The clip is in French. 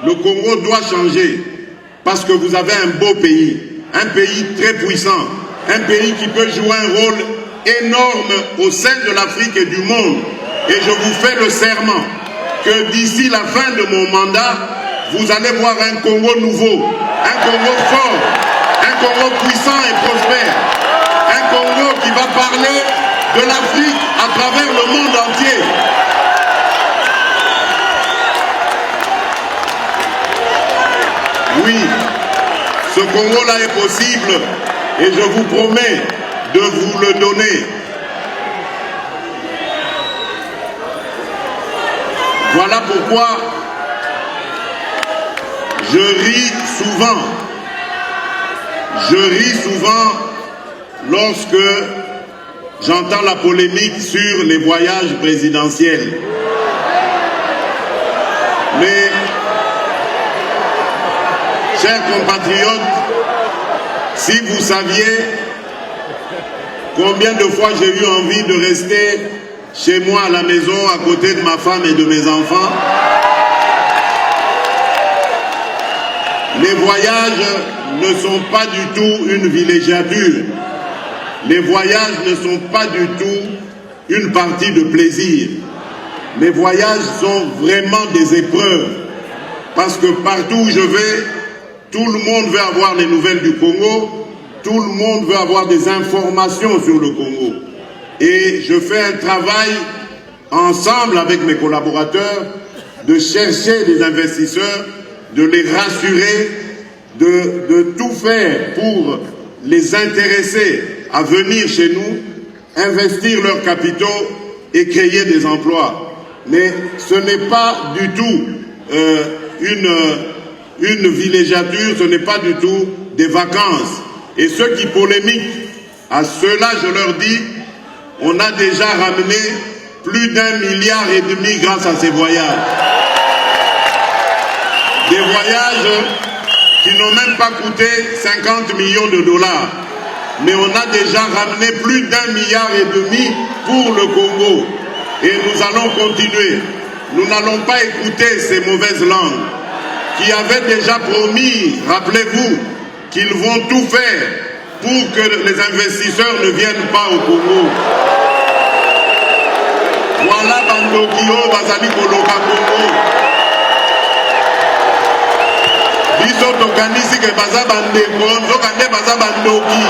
le Congo doit changer parce que vous avez un beau pays, un pays très puissant, un pays qui peut jouer un rôle énorme au sein de l'Afrique et du monde. Et je vous fais le serment que d'ici la fin de mon mandat, vous allez voir un Congo nouveau, un Congo fort, un Congo puissant et prospère, un Congo qui va parler de l'Afrique à travers le monde entier. Oui, ce Congo-là est possible et je vous promets de vous le donner. Voilà pourquoi je ris souvent. Je ris souvent lorsque j'entends la polémique sur les voyages présidentiels. Mais, chers compatriotes, si vous saviez combien de fois j'ai eu envie de rester chez moi à la maison, à côté de ma femme et de mes enfants, les voyages ne sont pas du tout une villégiature. Les voyages ne sont pas du tout une partie de plaisir. Les voyages sont vraiment des épreuves. Parce que partout où je vais, tout le monde veut avoir les nouvelles du Congo, tout le monde veut avoir des informations sur le Congo. Et je fais un travail ensemble avec mes collaborateurs de chercher des investisseurs, de les rassurer, de tout faire pour les intéresser à venir chez nous, investir leurs capitaux et créer des emplois. Mais ce n'est pas du tout une villégiature, ce n'est pas du tout des vacances. Et ceux qui polémiquent, à ceux-là je leur dis, on a déjà ramené plus d'1,5 milliard grâce à ces voyages. Des voyages qui n'ont même pas coûté 50 millions de dollars. Mais on a déjà ramené plus d'1,5 milliard pour le Congo. Et nous allons continuer. Nous n'allons pas écouter ces mauvaises langues qui avaient déjà promis, rappelez-vous, qu'ils vont tout faire pour que les investisseurs ne viennent pas au Congo. Voilà Bandokio, Bazali Koloka Congo. Biso tokanisi ke baza bandeko, nzokande baza bandoki.